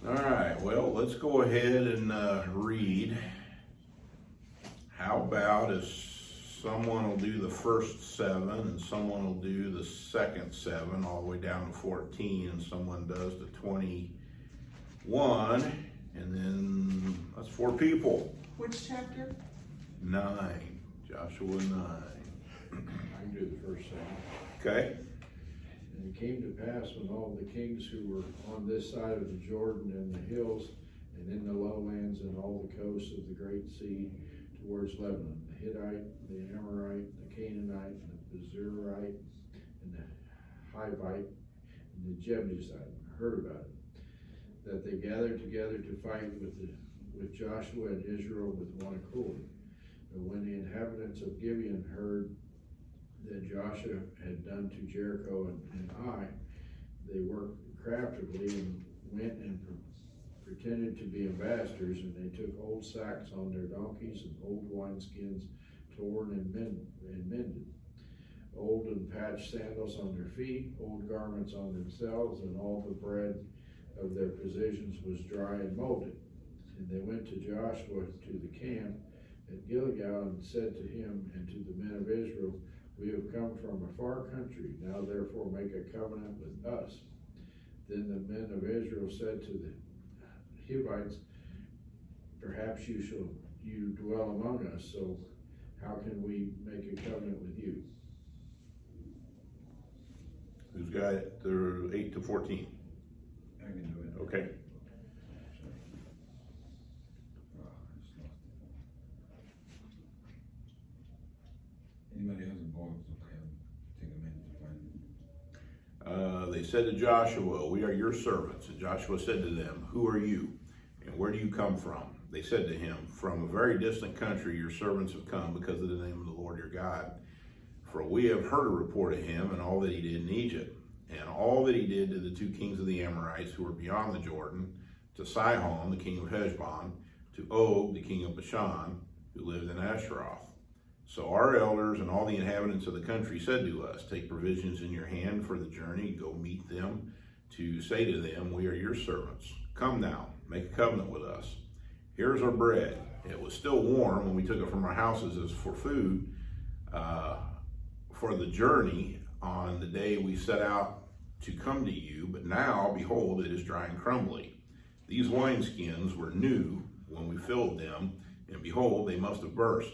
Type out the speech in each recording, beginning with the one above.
All right, well, let's go ahead and read. How about if someone will do the first 7 and someone will do the second 7 all the way down to 14 and someone does the 21 and then that's 4 people. Which chapter? 9, Joshua 9. I can do the first 7. Okay. And it came to pass when all the kings who were on this side of the Jordan and the hills and in the lowlands and all the coasts of the great sea towards Lebanon, the Hittite, the Amorite, the Canaanite, the Bezerite, and the Hivite, and the Jebusite heard about it, that they gathered together to fight with Joshua and Israel with one accord. But when the inhabitants of Gibeon heard that Joshua had done to Jericho and Ai, they worked craftigly and went and pretended to be ambassadors, and they took old sacks on their donkeys and old wineskins torn and mended, old and patched sandals on their feet, old garments on themselves, and all the bread of their provisions was dry and molded. And they went to Joshua to the camp at Gilgal and said to him and to the men of Israel, "We have come from a far country. Now therefore make a covenant with us." Then the men of Israel said to the Hivites, "Perhaps you dwell among us, so how can we make a covenant with you?" Who's got it? They're 8 to 14. I can do it. Okay. Anybody else involved? Okay, take a minute to find it. They said to Joshua, "We are your servants." And Joshua said to them, "Who are you? And where do you come from?" They said to him, "From a very distant country your servants have come because of the name of the Lord your God. For we have heard a report of him and all that he did in Egypt, and all that he did to the 2 kings of the Amorites who were beyond the Jordan, to Sihon, the king of Heshbon, to Og, the king of Bashan, who lived in Ashtaroth. So our elders and all the inhabitants of the country said to us, 'Take provisions in your hand for the journey, go meet them, to say to them, we are your servants. Come now, make a covenant with us. Here's our bread. It was still warm when we took it from our houses as for food for the journey on the day we set out to come to you, but now, behold, it is dry and crumbly. These wineskins were new when we filled them, and behold, they must have burst.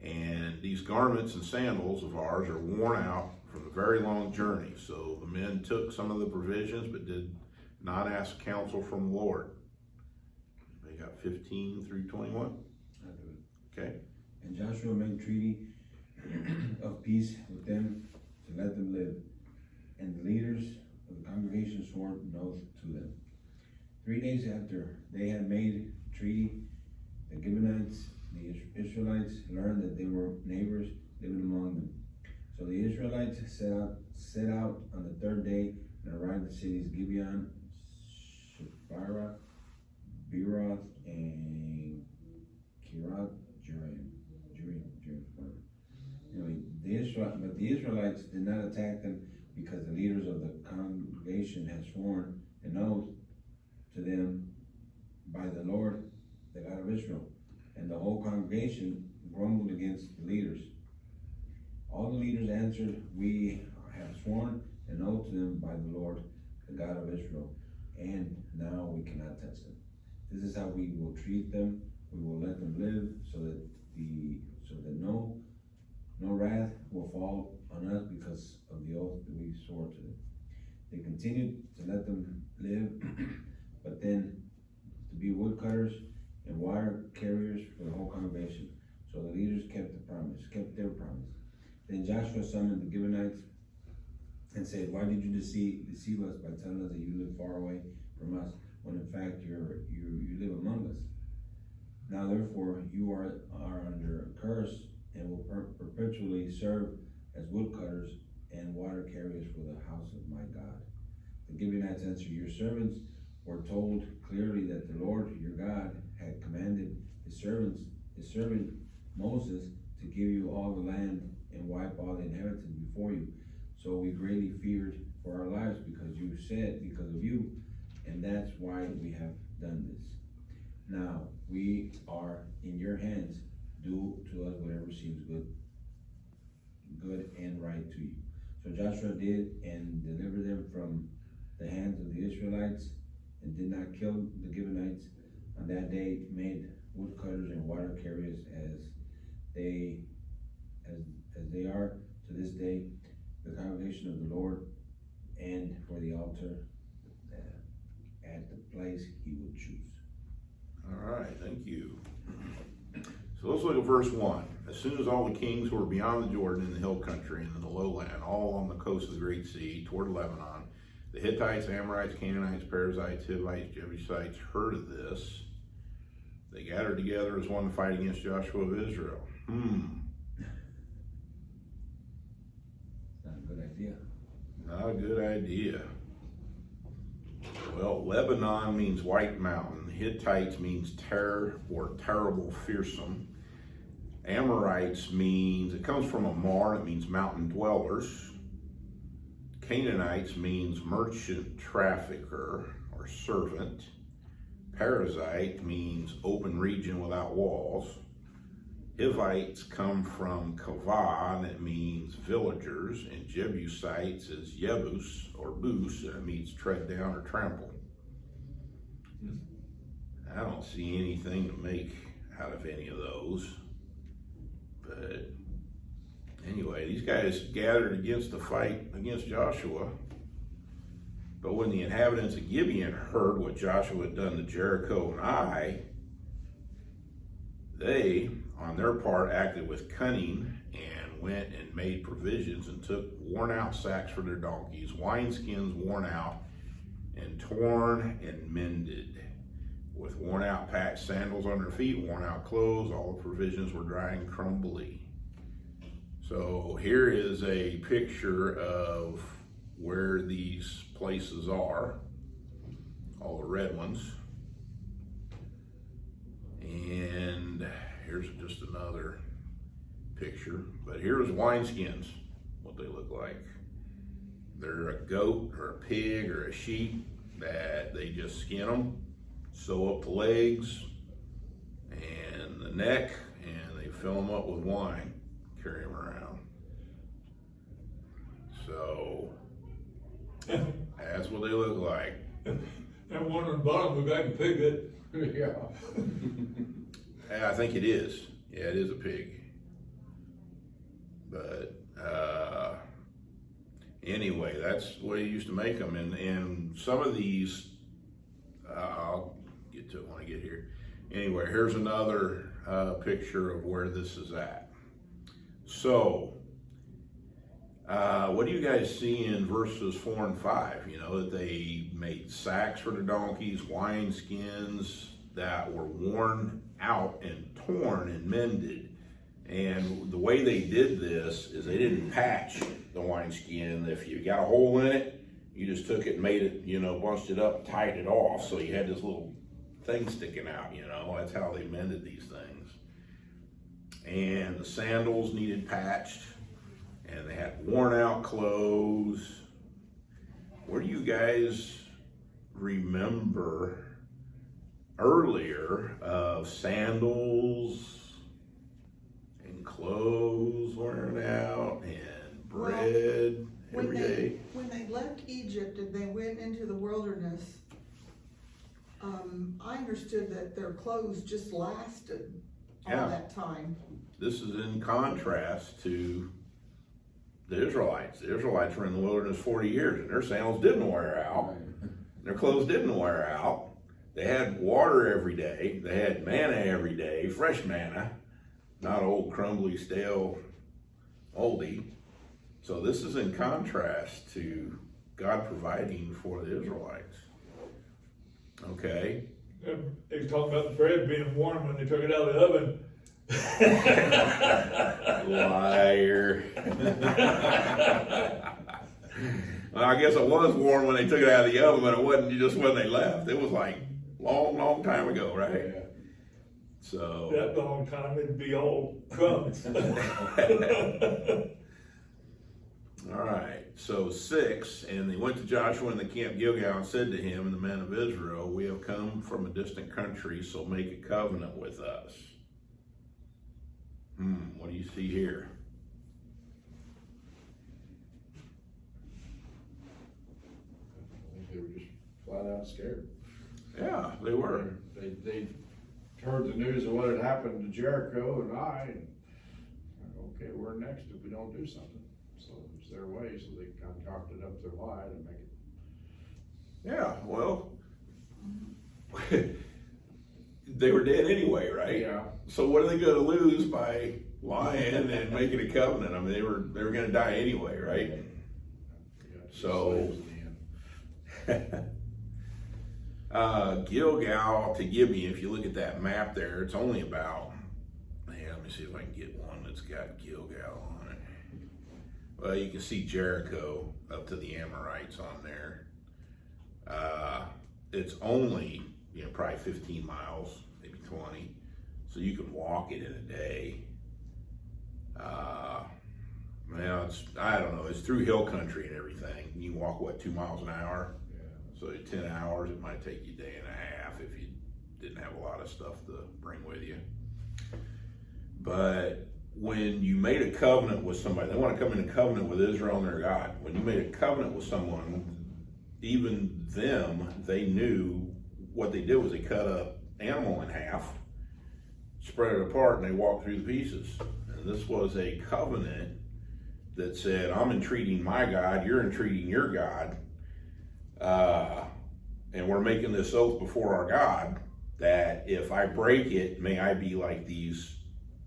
And these garments and sandals of ours are worn out from the very long journey.' So the men took some of the provisions, but did not ask counsel from the Lord." They got 15 through 21. I'll do it. Okay. And Joshua made treaty of peace with them to let them live. And the leaders of the congregation swore an oath to them. 3 days after they had made treaty, the Gibeonites, the Israelites, learned that they were neighbors living among them. So the Israelites set out on the 3rd day and arrived at the cities Gibeon, Shepharah, Beeroth, and Kirath Jearim. Anyway, but the Israelites did not attack them because the leaders of the congregation had sworn an oath to them by the Lord, the God of Israel. And the whole congregation grumbled against the leaders. All the leaders answered, "We have sworn an oath to them by the Lord, the God of Israel, and now we cannot touch them. This is how we will treat them. We will let them live so that no wrath will fall on us because of the oath that we swore to them." They continued to let them live, but then to be woodcutters and water carriers for the whole congregation. So the leaders kept their promise. Then Joshua summoned the Gibeonites and said, "Why did you deceive us by telling us that you live far away from us, when in fact you live among us? Now therefore you are under a curse and will perpetually serve as woodcutters and water carriers for the house of my God." The Gibeonites answered, "Your servants were told clearly that the Lord your God had commanded his servant Moses to give you all the land and wipe all the inhabitants before you. So we greatly feared for our lives because of you, and that's why why we have done this. Now, we are in your hands. Do to us whatever seems good and right to you. So Joshua did and delivered them from the hands of the Israelites, and did not kill the Gibeonites. On that day made woodcutters and water carriers as they are to this day, the congregation of the Lord, and for the altar at the place he would choose. All right, thank you. So let's look at verse 1. As soon as all the kings who were beyond the Jordan in the hill country and in the lowland, all along the coast of the Great Sea toward Lebanon, the Hittites, Amorites, Canaanites, Perizzites, Hivites, Jebusites heard of this. They gathered together as one to fight against Joshua of Israel. Not a good idea. Not a good idea. Well, Lebanon means white mountain. Hittites means terror or terrible, fearsome. Amorites means, it comes from Amar, it means mountain dwellers. Canaanites means merchant trafficker or servant. Perizzite means open region without walls. Hivites come from Kavah, and it means villagers, and Jebusites is Yebus or Bus, and it means tread down or trample. I don't see anything to make out of any of those. But anyway, these guys gathered against the fight against Joshua. But when the inhabitants of Gibeon heard what Joshua had done to Jericho and Ai, they, on their part, acted with cunning and went and made provisions and took worn out sacks for their donkeys, wineskins worn out and torn and mended, with worn out patched sandals on their feet, worn out clothes. All the provisions were dry and crumbly. So here is a picture of where these places are, all the red ones. And here's just another picture, but here's wineskins, what they look like. They're a goat or a pig or a sheep that they just skin them, sew up the legs and the neck, and they fill them up with wine, carry them around. So that's what they look like. That one on the bottom look like a pig. Yeah. I think it is. Yeah, it is a pig. But anyway, that's the way you used to make them. And some of these, I'll get to it when I get here. Anyway, here's another picture of where this is at. So, what do you guys see in verses 4 and 5? You know, that they made sacks for the donkeys, wine skins that were worn out and torn and mended. And the way they did this is they didn't patch the wineskin. If you got a hole in it, you just took it and made it, you know, bunched it up, tied it off, so you had this little thing sticking out, you know. That's how they mended these things. And the sandals needed patched, and they had worn out clothes. What do you guys remember earlier of sandals and clothes worn out and bread every day? When they left Egypt and they went into the wilderness, I understood that their clothes just lasted all that time. This is in contrast to the Israelites. The Israelites were in the wilderness 40 years, and their sandals didn't wear out. Their clothes didn't wear out. They had water every day. They had manna every day, fresh manna, not old crumbly, stale, moldy. So this is in contrast to God providing for the Israelites. Okay. They was talking about the bread being warm when they took it out of the oven. Liar. Well, I guess it was warm when they took it out of the oven, but it wasn't just when they left. It was like long time ago, right? Yeah. So That long time it'd be all crumbs. all right. So 6, and they went to Joshua in the camp Gilgal and said to him and the men of Israel, we have come from a distant country, so make a covenant with us. What do you see here? I think they were just flat out scared. Yeah, they were. They heard the news of what had happened to Jericho and okay, we're next if we don't do something. So it's their way, so they concocted up their lie to make it. Yeah, well, they were dead anyway, right? Yeah. So what are they going to lose by lying and making a covenant? I mean, they were going to die anyway, right? Yeah, So- slaves in the end. Gilgal to Gibeon, if you look at that map there, it's only about, let me see if I can get one that's got Gilgal on it. Well, you can see Jericho up to the Amorites on there. It's only, probably 15 miles, maybe 20. So you can walk it in a day. I don't know, it's through hill country and everything. You can walk, 2 miles an hour? Yeah. So 10 hours, it might take you a day and a half if you didn't have a lot of stuff to bring with you. But when you made a covenant with somebody, they want to come in a covenant with Israel and their God. When you made a covenant with someone, even them, they knew what they did was they cut an animal in half, spread it apart, and they walked through the pieces. And this was a covenant that said, I'm entreating my God, you're entreating your God, and we're making this oath before our God that if I break it, may I be like these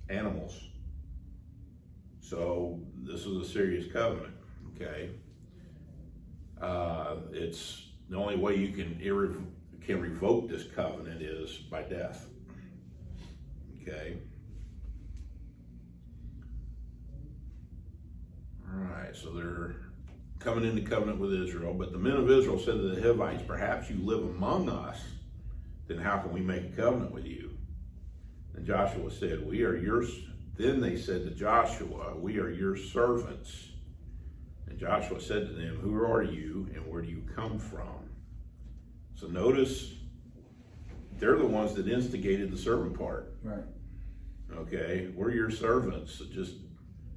animals. So this is a serious covenant, okay? It's the only way you can revoke this covenant is by death, okay? All right, so they're coming into covenant with Israel, but the men of Israel said to the Hivites, perhaps you live among us, then how can we make a covenant with you? And Joshua said, we are yours. Then they said to Joshua, we are your servants. And Joshua said to them, who are you and where do you come from? So notice, they're the ones that instigated the servant part. Right. Okay, we're your servants. So just,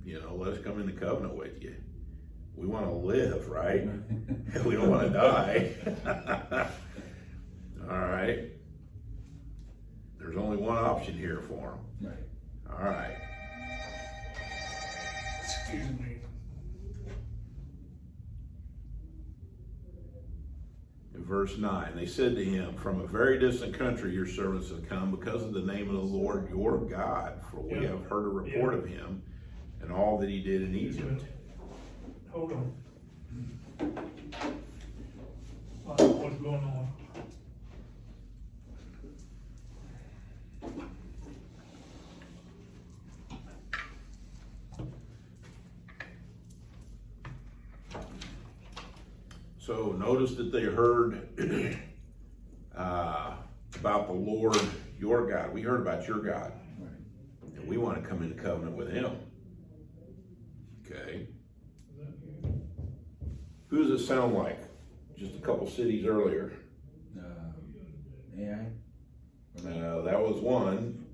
let us come into covenant with you. We want to live, right? We don't want to die. All right. There's only one option here for them. Right. All right. Excuse me. In verse 9, they said to him, from a very distant country your servants have come because of the name of the Lord your God, for we Yeah. have heard a report Yeah. of him and all that he did in Egypt. Hold on. What's going on? So notice that they heard about the Lord your God. We heard about your God. Right. And we want to come into covenant with him. Okay. Who does it sound like? Just a couple cities earlier. AI? That was one.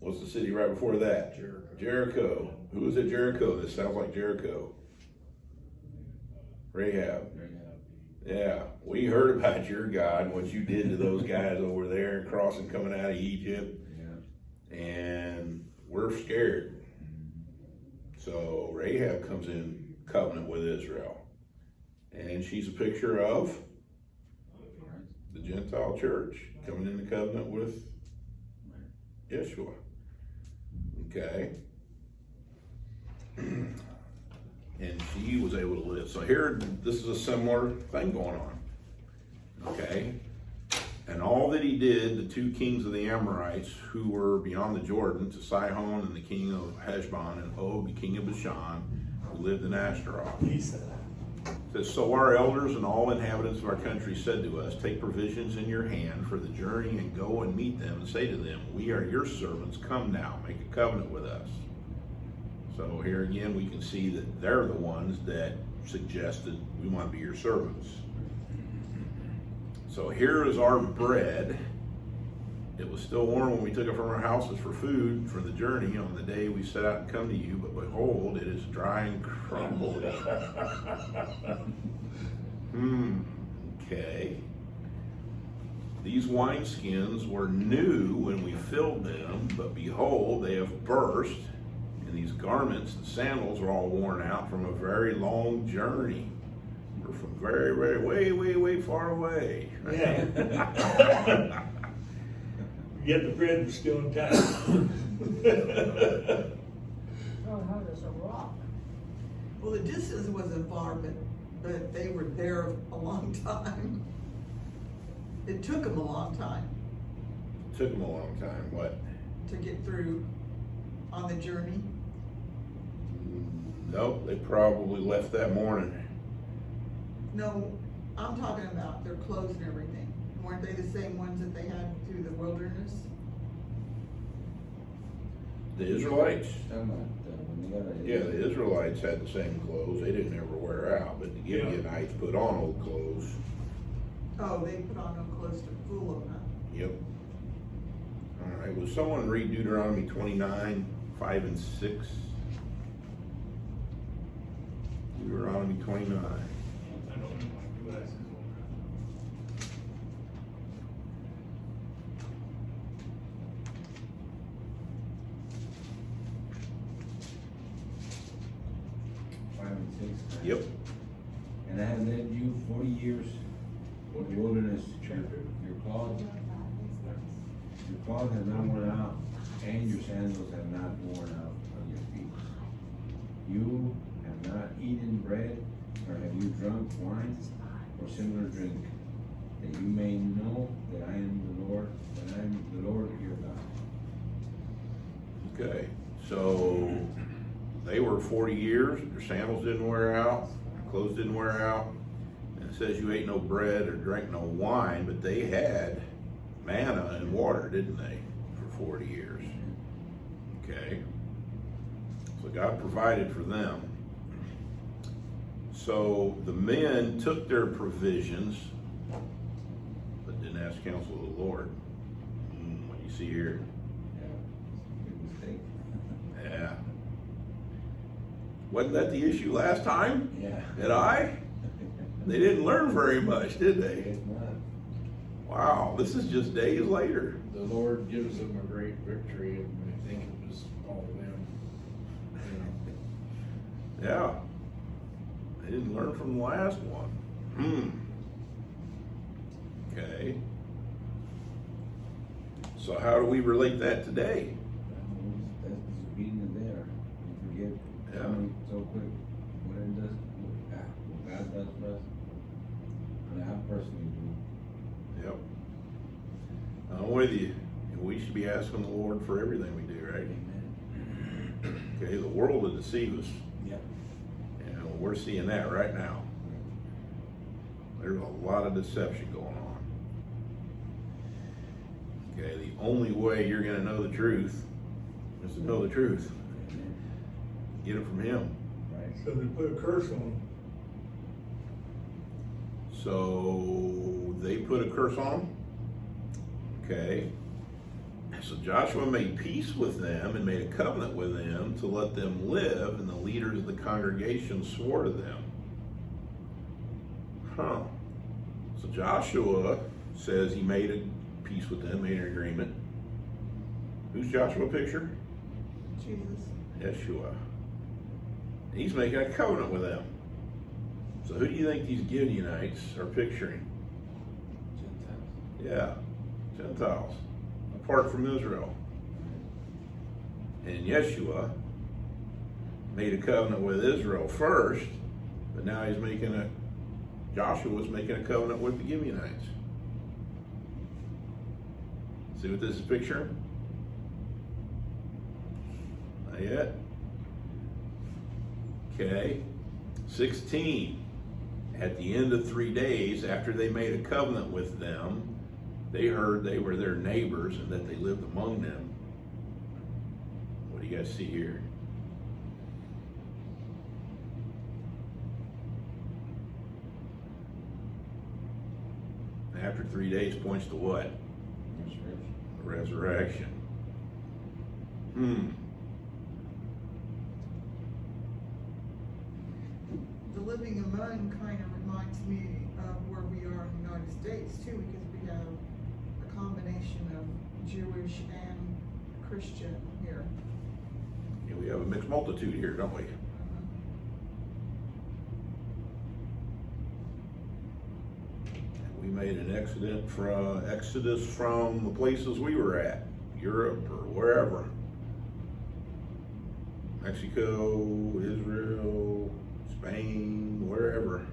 What's the city right before that? Jericho. Jericho. Who was at Jericho? This sounds like Jericho. Rahab. Yeah, we heard about your God, what you did to those guys over there crossing, coming out of Egypt. Yeah. And we're scared. So Rahab comes in covenant with Israel. And she's a picture of the Gentile church coming into covenant with Yeshua. Okay. And she was able to live. So here, this is a similar thing going on. Okay. And all that he did, the two kings of the Amorites who were beyond the Jordan, to Sihon and the king of Heshbon, and Og, the king of Bashan, who lived in Ashtaroth. He said. Says, so our elders and all inhabitants of our country said to us, take provisions in your hand for the journey and go and meet them and say to them, we are your servants, come now, make a covenant with us. So here again, we can see that they're the ones that suggested we want to be your servants. So here is our bread. It was still warm when we took it from our houses for food for the journey on the day we set out and come to you, but behold, it is dry and crumbled. Okay. These wineskins were new when we filled them, but behold, they have burst, and these garments and sandals are all worn out from a very long journey. We're from very, very, way far away. Yeah. Yet the bread was still intact. Oh, no, there's a rock. Well, the distance wasn't far, but they were there a long time. It took them a long time Took them a long time. What? to get through on the journey. Nope, they probably left that morning. No, I'm talking about their clothes and everything. Weren't they the same ones that they had through the wilderness? The Israelites? Talking about, when they got a- Yeah, the Israelites had the same clothes. They didn't ever wear out, but the Gibeonites put on old clothes. Oh, they put on no clothes to fool them, huh? Yep. All right, will someone read Deuteronomy 29, 5 and 6? Deuteronomy 29. I don't know my glasses on. 5 and 6. Yep. And I have led you 40 years in the wilderness. Your cloth has not worn out, and your sandals have not worn out on your feet. You have not eaten bread, or have you drunk wine, or similar drink, that you may know that I am the Lord, your God. Okay, so they were 40 years, their sandals didn't wear out, their clothes didn't wear out, and it says you ate no bread or drank no wine, but they had manna and water, didn't they, for 40 years? Okay, so God provided for them. So the men took their provisions, but didn't ask counsel of the Lord. What you see here? Yeah, big mistake. Yeah. Wasn't that the issue last time? Yeah. Did I? They didn't learn very much, did they? It's not. Wow, this is just days later. The Lord gives them a great victory, and I think it was all them. You know. Yeah. They didn't learn from the last one. Okay. So how do we relate that today? That's disobedient there. You forget Yeah. something so quick. What it does, what God does for us. And I personally do. Yep. I'm with you. We should be asking the Lord for everything we do, right? Amen. Okay, the world will deceive us. Yeah. And we're seeing that right now. There's a lot of deception going on. Okay, the only way you're gonna know the truth is to know the truth. Amen. Get it from Him. Right. So they put a curse on them. So they put a curse on them. Okay. So Joshua made peace with them and made a covenant with them to let them live, and the leaders of the congregation swore to them. Huh. So Joshua says he made a peace with them, made an agreement. Who's Joshua picture? Jesus. Yeshua. He's making a covenant with them. So who do you think these Gibeonites are picturing? Yeah, Gentiles, apart from Israel. And Yeshua made a covenant with Israel first, but now Joshua's making a covenant with the Gibeonites. See what this is picturing? Not yet? Okay. 16. At the end of 3 days, after they made a covenant with them, they heard they were their neighbors and that they lived among them. What do you guys see here? after 3 days points to what? Resurrection. The living among kind of reminds me of where we are in the United States too, because we have a combination of Jewish and Christian here. Yeah, we have a mixed multitude here, don't we? We made an exodus from the places we were at, Europe or wherever. Mexico, Israel, Spain, wherever.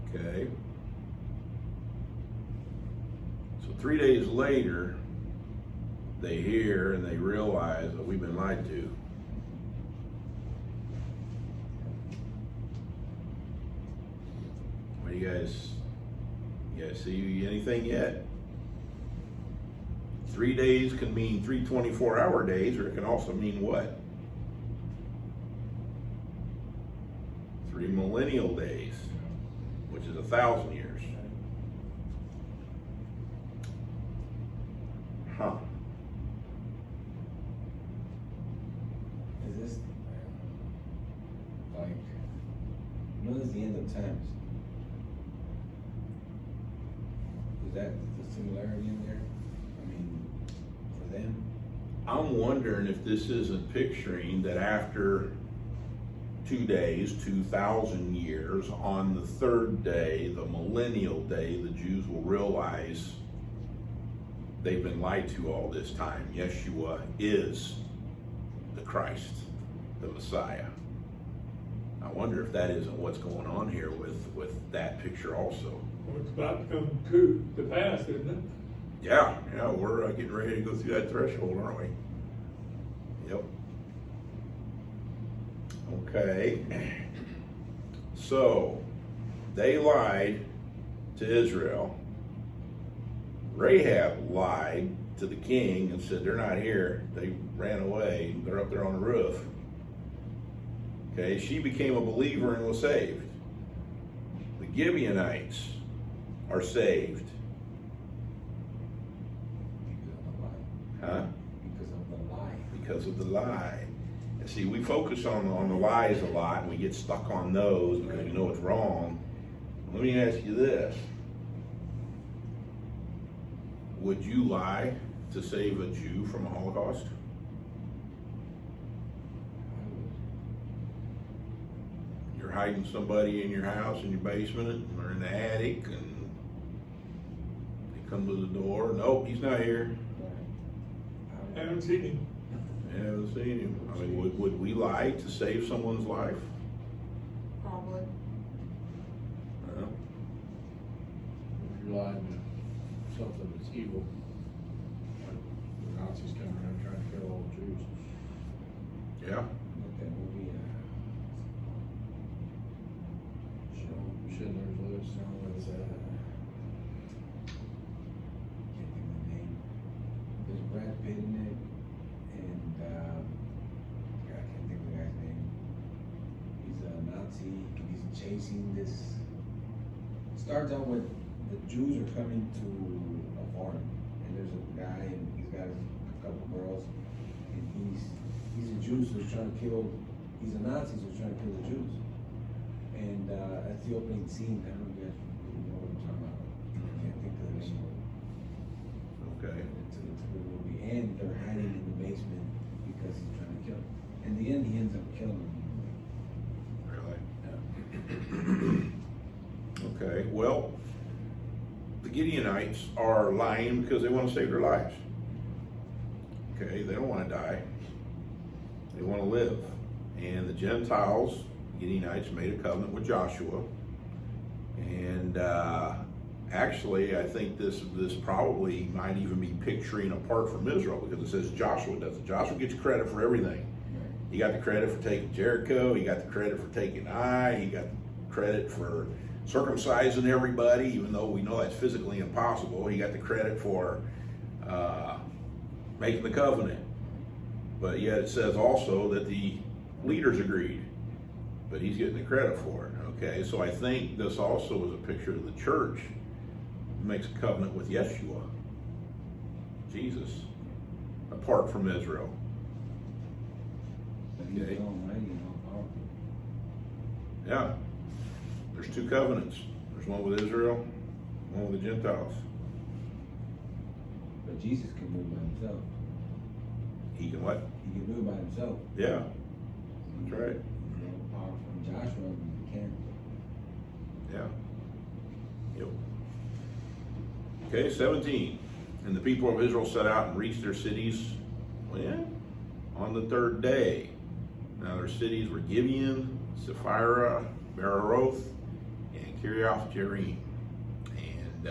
Okay. So 3 days later, they hear and they realize that we've been lied to. What do you guys see anything yet? 3 days can mean 3 24-hour days, or it can also mean what? 3 millennial days, which is 1,000 years. Huh. Is this like, this is the end of times? Is that the similarity in there? I mean, for them? I'm wondering if this isn't picturing that after 2 days, 2,000 years, on the third day, the millennial day, the Jews will realize they've been lied to all this time. Yeshua is the Christ, the Messiah. I wonder if that isn't what's going on here with that picture also. Well, it's about to come to pass, isn't it? Yeah, we're getting ready to go through that threshold, aren't we? Yep. Okay. So, they lied to Israel. Rahab lied to the king and said they're not here. They ran away. They're up there on the roof. Okay, she became a believer and was saved. The Gibeonites are saved. Huh? Because of the lie. Because of the lie. And see, we focus on the lies a lot, and we get stuck on those because we know it's wrong. Let me ask you this. Would you lie to save a Jew from a Holocaust? You're hiding somebody in your house, in your basement, or in the attic, and they come to the door. Nope, he's not here. I haven't seen him. I haven't seen him. I mean, would we lie to save someone's life? Probably. No. If you're lying to something that's evil, like the Nazis coming around trying to kill all the Jews. Yeah. Like that movie, Schindler's List. can't think of the name. There's Brad Pitt in it, and God, I can't think of the guy's name. He's a Nazi, and he's chasing this. Starts out with the Jews are coming to a farm, and there's a guy, and he's got a couple girls, and he's a Jew, so he's trying to kill. He's a Nazi, so he's trying to kill the Jews. And that's the opening scene. I don't know if you guys know what I'm talking about. I can't think of the name. Okay. It's a good movie, and they're hiding in the basement because he's trying to kill them. In the end, he ends up killing them. Really? Okay. Well, the Gibeonites are lying because they want to save their lives. Okay. They don't want to die. They want to live. And the Gentiles, Gibeonites, made a covenant with Joshua. And actually, I think this probably might even be picturing apart from Israel, because it says Joshua does it. Joshua gets credit for everything. He got the credit for taking Jericho. He got the credit for taking Ai. He got the credit for circumcising everybody, even though we know that's physically impossible. He got the credit for making the covenant. But yet it says also that the leaders agreed. But he's getting the credit for it, Okay, so I think this also is a picture of the church who makes a covenant with Yeshua, Jesus, apart from Israel. But he's Okay. almighty and all powerful. Yeah, there's two covenants. There's one with Israel, one with the Gentiles. But Jesus can move by himself. He can what? He can move by himself. Yeah, that's right. You know, power from Joshua, he can't. Yeah. Yep. Okay, 17. And the people of Israel set out and reached their cities, when? On the third day. Now their cities were Gibeon, Sephirah, Beeroth, and Kiriath Jearim. And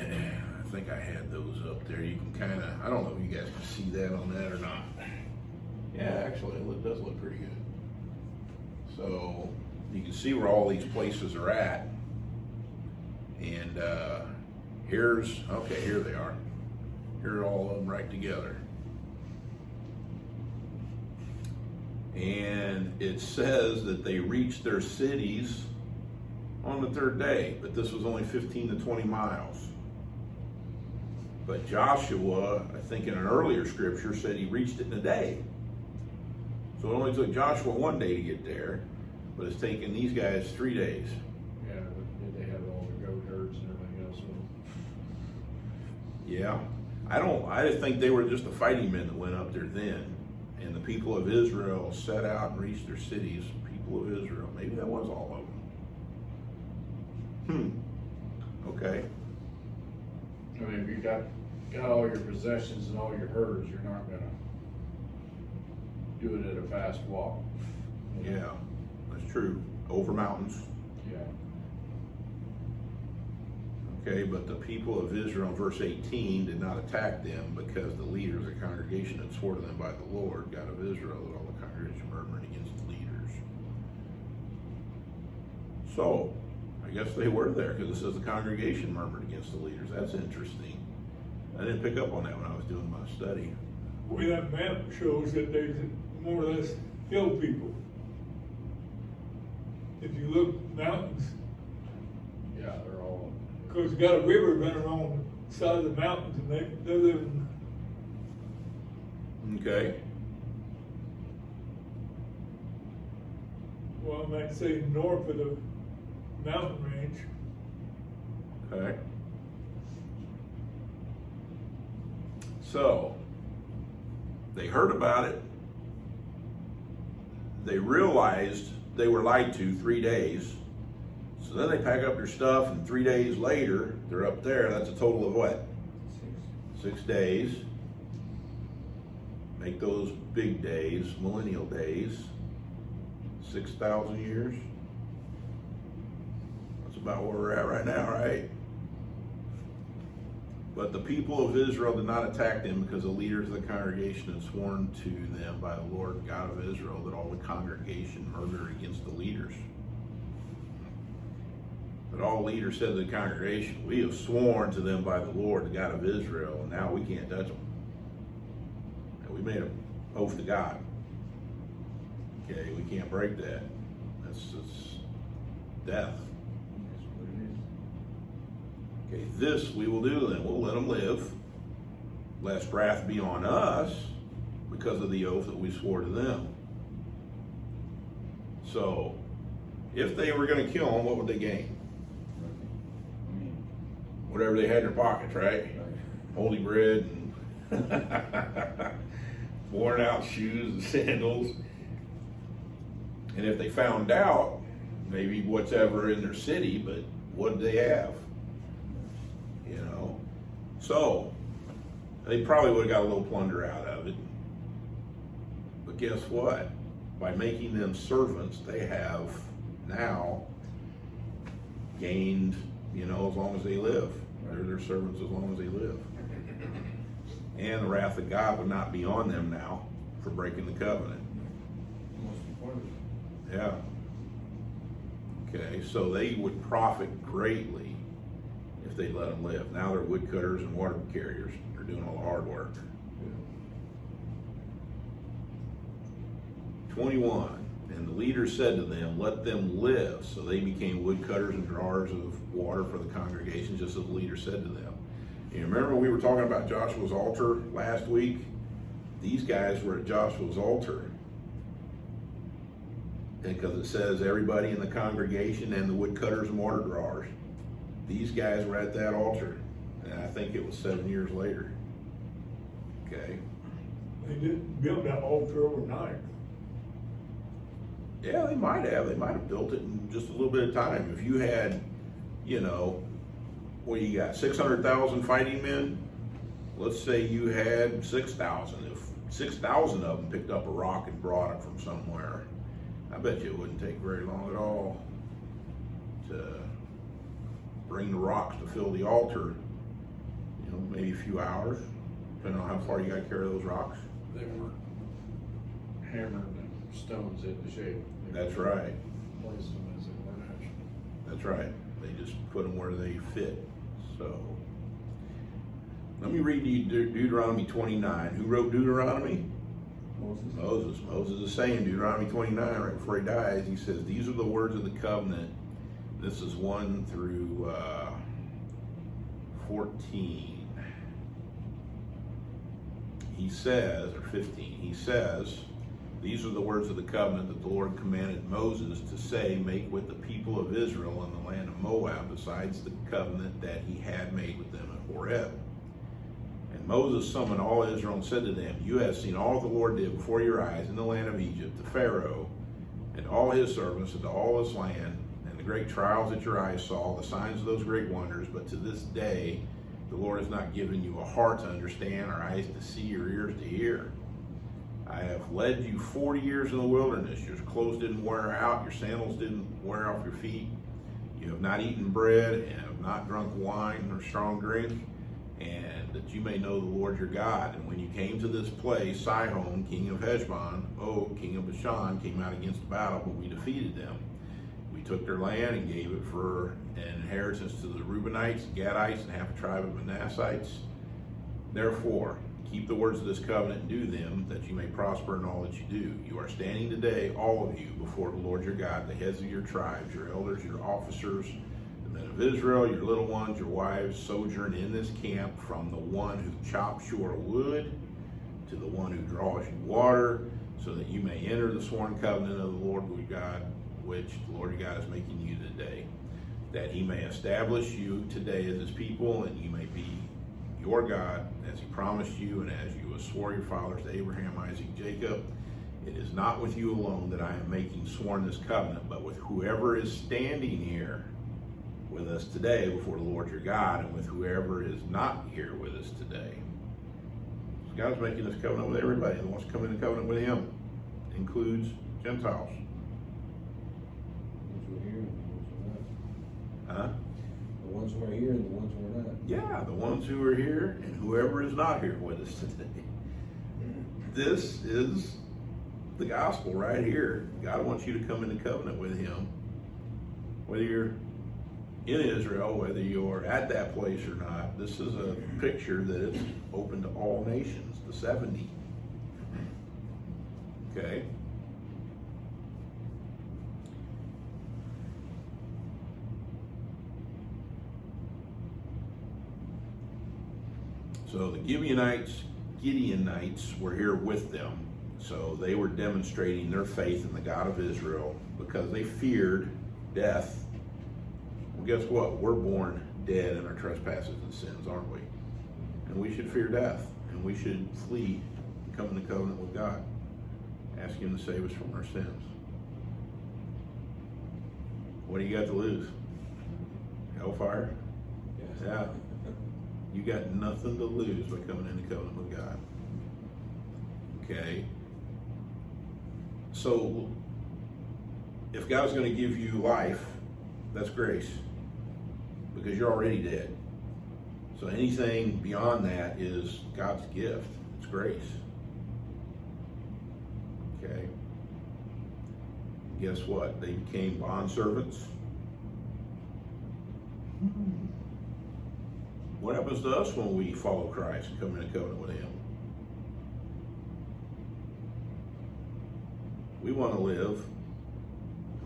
I think I had those up there. You can kind of, I don't know if you guys can see that on that or not. Yeah, actually, it does look pretty good. So you can see where all these places are at. And here they are. Here are all of them right together. And it says that they reached their cities on the third day, but this was only 15 to 20 miles. But Joshua, I think in an earlier scripture, said he reached it in a day. So it only took Joshua 1 day to get there, but it's taken these guys 3 days. Yeah, but did they have all the goat herds and everything else with them? Yeah. I just think they were just the fighting men that went up there then. And the people of Israel set out and reached their cities. People of Israel. Maybe that was all of them. Okay. I mean, if you got all your possessions and all your herds, you're not gonna do it at a fast walk. You know? Yeah, that's true. Over mountains. Yeah. Okay, but the people of Israel, verse 18, did not attack them because the leaders of the congregation had sworn to them by the Lord, God of Israel, that all the congregation murmured against the leaders. So, I guess they were there because it says the congregation murmured against the leaders. That's interesting. I didn't pick up on that when I was doing my study. Well, that map shows that there's more or less hill people. If you look mountains, Yeah, they're all, because you got a river running along the side of the mountains, and they live in, Okay. well, I might say north of the mountain range. Okay. So, they heard about it. They realized they were lied to 3 days. So then they pack up their stuff, and 3 days later, they're up there. That's a total of what? 6 days. Make those big days, millennial days. 6,000 years. That's about where we're at right now, right? But the people of Israel did not attack them because the leaders of the congregation had sworn to them by the Lord God of Israel that all the congregation murmured against the leaders. But all leaders said to the congregation, we have sworn to them by the Lord, the God of Israel, and now we can't touch them. And we made an oath to God. Okay, we can't break that. That's death. That's what it is. Okay, this we will do then. We'll let them live, lest wrath be on us because of the oath that we swore to them. So, if they were going to kill them, what would they gain? I mean, Whatever they had in their pockets, right? right. Holy bread and worn out shoes and sandals. And if they found out, maybe whatever in their city, but what did they have? You know? So, they probably would have got a little plunder out of it. But guess what? By making them servants, they have now gained, as long as they live. They're their servants as long as they live. And the wrath of God would not be on them now for breaking the covenant. Most important. Yeah. Okay, so they would profit greatly if they let them live. Now they're woodcutters and water carriers. They're doing all the hard work. 21. And the leader said to them, let them live. So they became woodcutters and drawers of water for the congregation, just as the leader said to them. You remember we were talking about Joshua's altar last week? These guys were at Joshua's altar. Because it says everybody in the congregation and the woodcutters and water drawers. These guys were at that altar. And I think it was 7 years later. Okay. They didn't build that altar overnight. Yeah, they might have. They might have built it in just a little bit of time. If you had, you know, what you got, 600,000 fighting men? Let's say you had 6,000. If 6,000 of them picked up a rock and brought it from somewhere, I bet you it wouldn't take very long at all to bring the rocks to fill the altar. You know, maybe a few hours, depending on how far you got to carry those rocks. They weren't hammering the stones into shape. They That's were right. placed them as they were actually. That's right. They just put them where they fit. So, let me read you Deuteronomy 29. Who wrote Deuteronomy? Moses. Moses is saying Deuteronomy 29 right before he dies. He says, these are the words of the covenant. This is 1 through 14. He says, or 15, he says, these are the words of the covenant that the Lord commanded Moses to say, make with the people of Israel in the land of Moab, besides the covenant that he had made with them at Horeb. And Moses summoned all Israel and said to them, you have seen all the Lord did before your eyes in the land of Egypt to Pharaoh and all his servants and to all his land, and the great trials that your eyes saw, the signs of those great wonders. But to this day, the Lord has not given you a heart to understand, or eyes to see, or ears to hear. I have led you 40 years in the wilderness. Your clothes didn't wear out, your sandals didn't wear off your feet. You have not eaten bread and have not drunk wine or strong drink, and that you may know the Lord your God. And when you came to this place, Sihon, king of Heshbon, Og, king of Bashan, came out against the battle, but we defeated them. We took their land and gave it for an inheritance to the Reubenites, Gadites, and half a tribe of Manassites. Therefore, keep the words of this covenant and do them, that you may prosper in all that you do. You are standing today, all of you, before the Lord your God, the heads of your tribes, your elders, your officers, the men of Israel, your little ones, your wives, sojourn in this camp, from the one who chops your wood to the one who draws you water, so that you may enter the sworn covenant of the Lord your God, which the Lord your God is making you today, that he may establish you today as his people, and you may be your God, as he promised you, and as you swore your fathers to Abraham, Isaac, Jacob. It is not with you alone that I am making sworn this covenant, but with whoever is standing here with us today before the Lord your God, and with whoever is not here with us today. So God's making this covenant with everybody that wants to come into covenant with him. It includes Gentiles. Huh? The ones who are here and the ones who are not. Yeah, the ones who are here and whoever is not here with us today. This is the gospel right here. God wants you to come into covenant with him. Whether you're in Israel, whether you're at that place or not, this is a picture that is open to all nations, the 70. Okay? So the Gibeonites were here with them. So they were demonstrating their faith in the God of Israel because they feared death. Well, guess what? We're born dead in our trespasses and sins, aren't we? And we should fear death. And we should flee and come into covenant with God. Ask him to save us from our sins. What do you got to lose? Hellfire? Yeah. You got nothing to lose by coming into covenant with God. Okay? So, if God's going to give you life, that's grace. Because you're already dead. So anything beyond that is God's gift. It's grace. Okay? Guess what? They became bondservants. What happens to us when we follow Christ and come into covenant with him? We want to live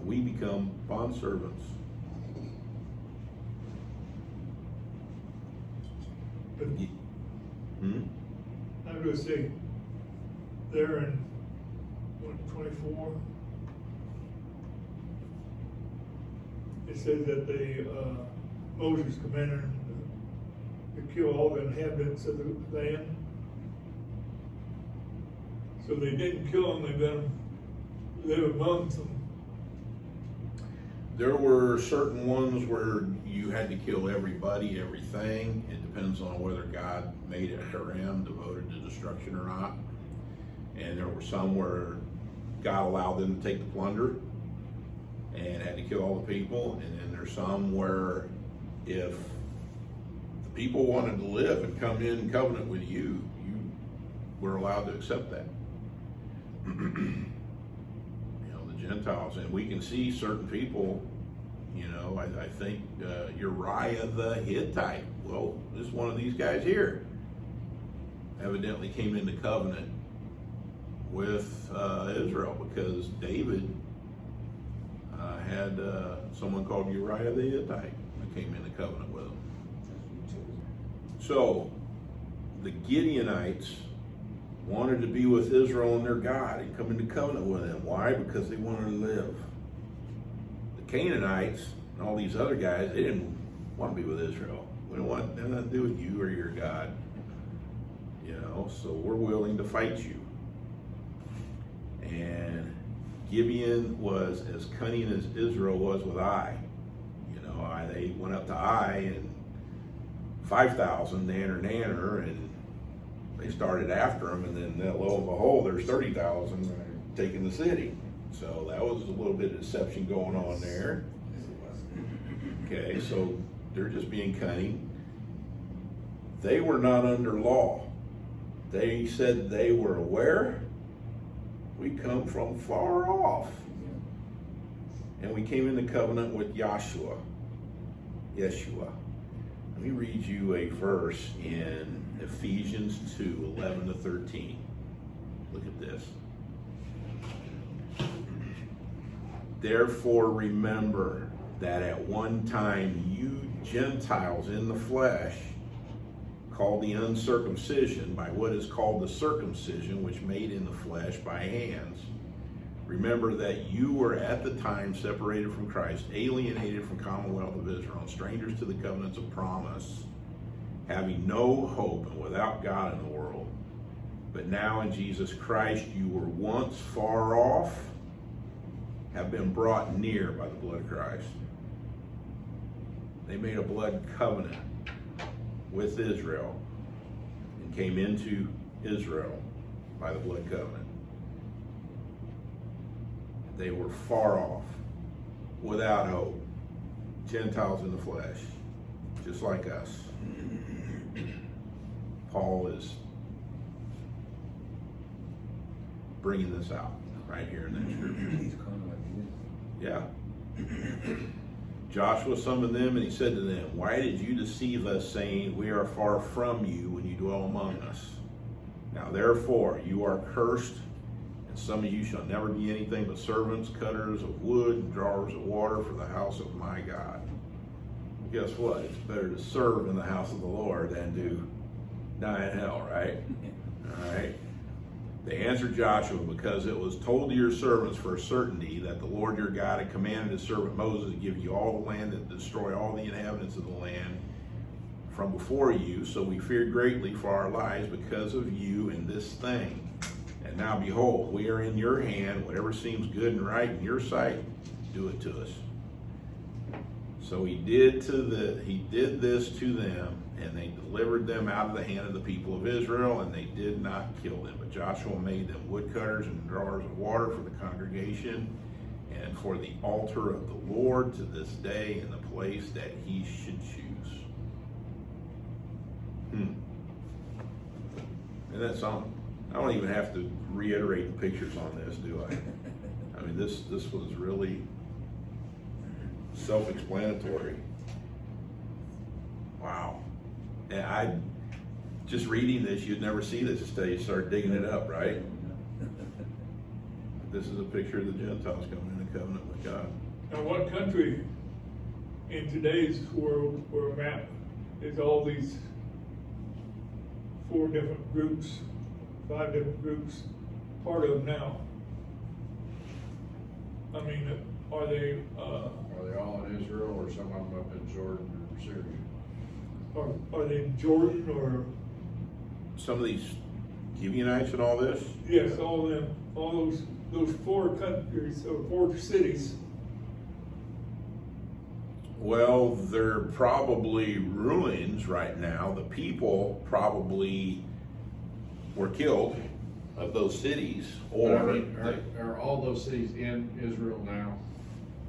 we become bondservants. But Hmm? I'm gonna say, there in, what, 24? It says that Moses commanded to kill all the inhabitants of the land. So they didn't kill them, they let them live amongst them. There were certain ones where you had to kill everybody, everything. It depends on whether God made it harem, devoted to destruction or not. And there were some where God allowed them to take the plunder and had to kill all the people. And then there's some where if the people wanted to live and come in covenant with you, you were allowed to accept that. The Gentiles, and we can see certain people, I think Uriah the Hittite, well, this is one of these guys here, evidently came into covenant with Israel because David had someone called Uriah the Hittite that came into covenant with him. So the Gibeonites wanted to be with Israel and their God and come into covenant with them. Why? Because they wanted to live. The Canaanites and all these other guys, they didn't want to be with Israel. We don't want nothing to do with you or your God. So we're willing to fight you. And Gibeon was as cunning as Israel was with Ai. They went up to Ai and 5,000 nanner, and they started after him, and then lo and behold, there's 30,000 taking the city. So that was a little bit of deception going on there. Okay, so they're just being cunning. They were not under law. They said they were aware. We come from far off. And we came into covenant with Yeshua. Let me read you a verse in Ephesians 2, 11 to 13. Look at this. Therefore remember that at one time you Gentiles in the flesh, called the uncircumcision by what is called the circumcision, which made in the flesh by hands. Remember that you were at the time separated from Christ, alienated from commonwealth of Israel, and strangers to the covenants of promise, having no hope and without God in the world. But now in Jesus Christ you were once far off, have been brought near by the blood of Christ. They made a blood covenant with Israel and came into Israel by the blood covenant. They were far off, without hope, Gentiles in the flesh, just like us. Paul is bringing this out right here in that scripture. He's kind of like this. Yeah. Joshua summoned them and he said to them, why did you deceive us, saying, we are far from you when you dwell among us? Now therefore you are cursed, and some of you shall never be anything but servants, cutters of wood, and drawers of water for the house of my God. Well, guess what? It's better to serve in the house of the Lord than to die in hell, right? All right. They answered Joshua, because it was told to your servants for a certainty that the Lord your God had commanded his servant Moses to give you all the land and destroy all the inhabitants of the land from before you. So we feared greatly for our lives because of you in this thing. And now behold, we are in your hand. Whatever seems good and right in your sight, do it to us. So he did this to them, and they delivered them out of the hand of the people of Israel, and they did not kill them. But Joshua made them woodcutters and drawers of water for the congregation and for the altar of the Lord to this day in the place that he should choose. And that's something. I don't even have to reiterate the pictures on this, do I? I mean, this was really self-explanatory. Wow. And I, just reading this, you'd never see this until you start digging it up, right? This is a picture of the Gentiles coming into covenant with God. Now, what country in today's world or map is all these 4 different groups, 5 different groups part of now? I mean, are they all in Israel or some of them up in Jordan or Syria? are they in Jordan or, Some of these Gibeonites and all this, yes, all of them, all those 4 countries or 4 cities? well, they're probably ruins right now. The people probably were killed of those cities, But I or mean, are all those cities in Israel now?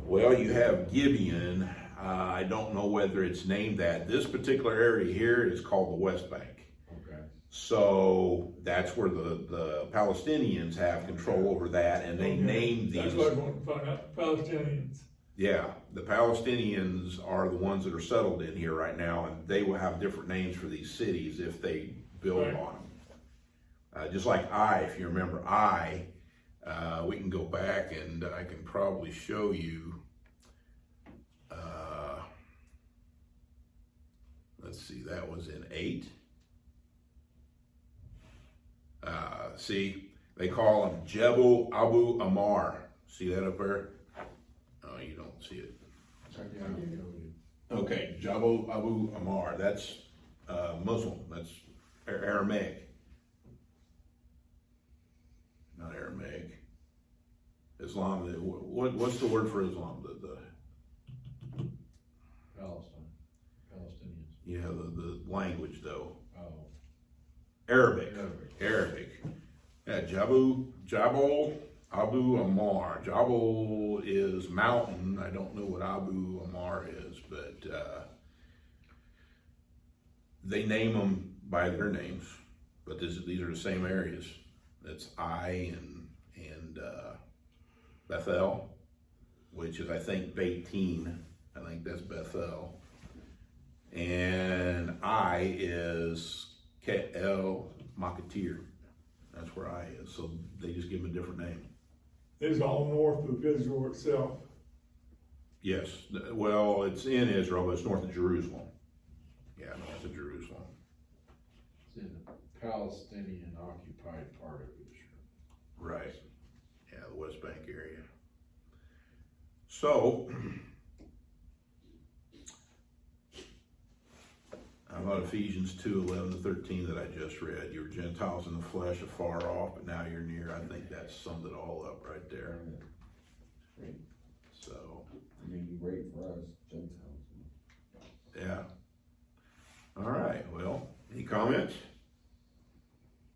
well, you have Gibeon. I don't know whether it's named that. This particular area here is called the West Bank. Okay. So that's where the Palestinians have control over that, and they Okay. named That's these. what I want to find out, Palestinians. Yeah, the Palestinians are the ones that are settled in here right now, and they will have different names for these cities if they build Right. on them. Just like if you remember we can go back and I can probably show you. Let's see, that was in 8. See, they call him Jebel Abu Ammar. See that up there? Oh, you don't see it. Okay, Jebel Abu Ammar. That's Muslim. That's Aramaic. Not Aramaic. Islam. What's the word for Islam? Palestinians. Yeah, the language though. Oh. Arabic. Yeah, Jabal Abu Ammar. Jabal is mountain. I don't know what Abu Ammar is, but they name them by their names. But these are the same areas. That's Ai and Bethel, which is I think Beitin. I think that's Bethel. And Ai is Kel Makatir. That's where Ai is. So they just give them a different name. This is all north of Israel itself. Yes. Well, it's in Israel, but it's north of Jerusalem. Yeah, north of Jerusalem. It's in the Palestinian occupied part of Israel. Right. Yeah, the West Bank area. So, how about Ephesians 2:11-13 that I just read? You were Gentiles in the flesh, afar off, but now you're near. I think that summed it all up right there. Great. So, I mean, great for us, Gentiles. yeah. All right. Well, any comments?